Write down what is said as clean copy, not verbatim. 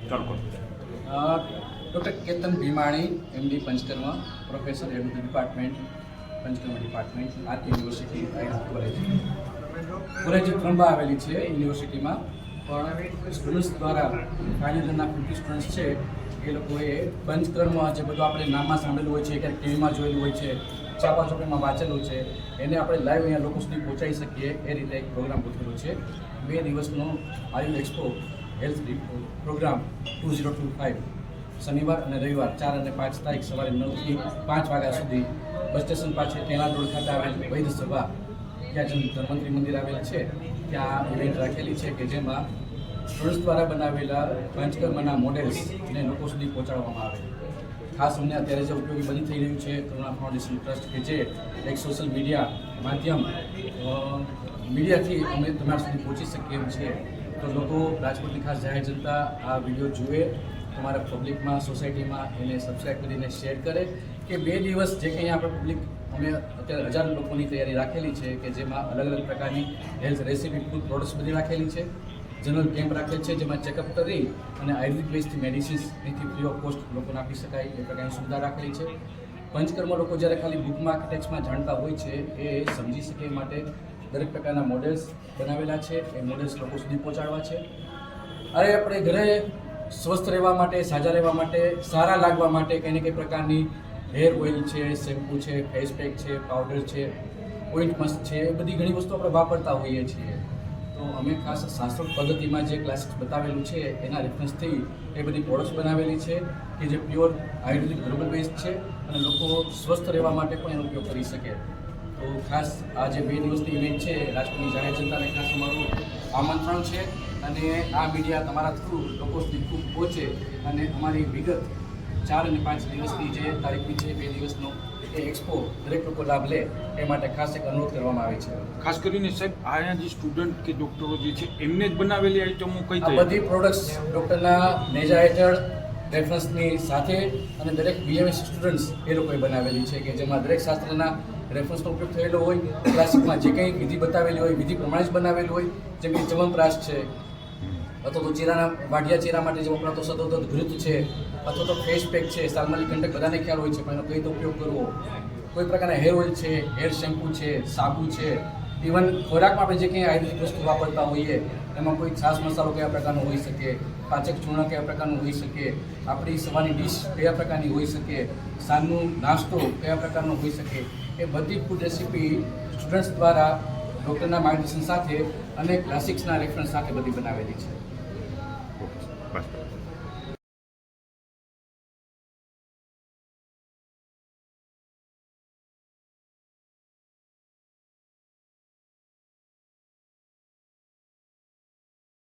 Doctor Ketan Bhimani MD panchakarma, professor admission department, panchakarma department, art university college Tramba આવેલી છે યુનિવર્સિટીમાં. પણ સ્ટુડન્ટ્સ દ્વારા ફાઇનલ યરના 50 સ્ટુડન્ટ્સ છે એ લોકોએ પંચકર્મ જે બધું આપણે નામમાં સાંભળેલું હોય છે, ક્યારેક ટીવીમાં જોયેલું હોય છે, છાપા ચોપડીમાં વાંચેલું છે, એને આપણે લાઈવ અહીંયા લોકો સુધી પહોંચાડી શકીએ એ રીતે એક પ્રોગ્રામ ગોઠવેલો છે. 2 દિવસનો આયુ એક્સપો હેલ્થ પ્રોગ્રામ 2025 શનિવાર અને રવિવાર 4 અને 5 તારીખ સવારે 9 થી 5 વાગ્યા સુધી બસ સ્ટેશન પાસે ટેલા રોડ ખાતે આવેલ વૈદ્ય સભા ત્યાં ધન્વંતરી મંદિર આવેલ છે ત્યાં ઇવેન્ટ રાખેલી છે કે જેમાં સ્ટુડન્ટ્સ દ્વારા બનાવેલા પંચકર્મના મોડેલ્સને લોકો સુધી પહોંચાડવામાં આવે. ખાસ અમને અત્યારે જે ઉપયોગી બની થઈ રહ્યું છે કરુણા ફાઉન્ડેશન ટ્રસ્ટ કે જે એક સોશિયલ મીડિયા માધ્યમ મીડિયાથી અમે તમારા સુધી પહોંચી શકીએ એમ છે. તો લોકો રાજકોટની ખાસ જાહેર જનતા આ વિડીયો જુએ, તમારા પબ્લિકમાં સોસાયટીમાં એને સબસ્ક્રાઈબ કરીને શેર કરે કે 2 દિવસ જે કંઈ આપણે પબ્લિક અમે અત્યારે 1000 લોકોની તૈયારી રાખેલી છે કે જેમાં અલગ અલગ પ્રકારની હેલ્થ રેસીપી ફૂડ પ્રોડક્ટ્સ બધી રાખેલી છે. જનરલ કેમ્પ રાખેલ છે જેમાં ચેકઅપ કરી અને આયુર્વેદિક બેઝથી મેડિસિન્સ અહીંથી ફ્રી ઓફ કોસ્ટ લોકોને આપી શકાય એ પ્રકારની સુવિધા રાખેલી છે. પંચકર્મ લોકો જ્યારે ખાલી બુકમાં કે ટેક્સ્ટમાં જાણતા હોય છે એ સમજી શકે એ માટે દરેક પ્રકારના મોડેલ્સ બનાવેલા છે. એ મોડેલ્સ લોકો સુધી પહોંચાડવા છે. અરે આપણે ઘરે સ્વસ્થ રહેવા માટે, સાજા રહેવા માટે, સારા લાગવા માટે કંઈ ને કંઈ પ્રકારની હેર ઓઇલ છે, શેમ્પૂ છે, ફેસ પેક છે, પાવડર છે, ઓઇન્ટ મસ્ક છે, એ બધી ઘણી વસ્તુ આપણે વાપરતા હોઈએ છીએ. તો અમે ખાસ શાસ્ત્રોક્ત પદ્ધતિમાં જે ક્લાસીસ બતાવેલું છે એના રેફરન્સથી એ બધી પ્રોડક્ટ્સ બનાવેલી છે કે જે પ્યોર આયુર્વેદિક હર્બલ બેઝ છે અને લોકો સ્વસ્થ રહેવા માટે પણ એનો ઉપયોગ કરી શકે. તો ખાસ આ જે 2 દિવસની ઇવેન્ટ છે રાજકોટની જાહેર જનતાને ખાસ અમારું આમંત્રણ છે અને આ મીડિયા તમારા થ્રુ લોકો સુધી ખૂબ પહોંચે અને અમારી વિગત 4 અને 5 દિવસની જે તારીખની છે 2 દિવસનો એ એક્સપો દરેક લોકો લાભ લે એ માટે ખાસ એક અનુરોધ કરવામાં આવે છે. ખાસ કરીને સાહેબ અહીંયા જે સ્ટુડન્ટ કે ડૉક્ટરો જે છે એમને જ બનાવેલી આઈટમો કઈ આ બધી પ્રોડક્ટ્સ ડૉક્ટરના નેજા હેઠળ રેફરન્સની સાથે અને દરેક બીએમએસ સ્ટુડન્ટ્સ એ લોકોએ બનાવેલી છે કે જેમાં દરેક શાસ્ત્રના રેફરન્સનો ઉપયોગ થયેલો હોય. ક્લાસિકમાં જે કંઈ વિધિ બતાવેલી હોય વિધિ પ્રમાણે જ બનાવેલું હોય, જેમ કે ચવનપ્રાશ છે અથવા તો ચહેરાના વાઢિયા ચહેરા માટે જે વપરાતો સતત ઘૃત છે અથવા તો ફેસ પેક છે, સાલમાલી કંટક બધાને ખ્યાલ હોય છે પણ એનો કઈ રીતે ઉપયોગ કરવો, કોઈ પ્રકારના હેર ઓઇલ છે, હેર શેમ્પૂ છે, સાબુ છે, ઇવન ખોરાકમાં આપણે જે કંઈ આયુર્વેદિક વસ્તુ વાપરતા હોઈએ એમાં કોઈ છાશ મસાલો કયા પ્રકારનો હોઈ શકે, પાચક ચૂર્ણ કયા પ્રકારનું હોઈ શકે, આપણી સવારની ડીશ કયા પ્રકારની હોઈ શકે, સાંજનો નાસ્તો કયા પ્રકારનો હોઈ શકે, એ બધી ફૂડ રેસીપી સ્ટુડન્ટ્સ દ્વારા ડૉક્ટરના માર્ગદર્શન સાથે અને ક્લાસિક્સના રેફરન્સ સાથે બધી બનાવેલી છે.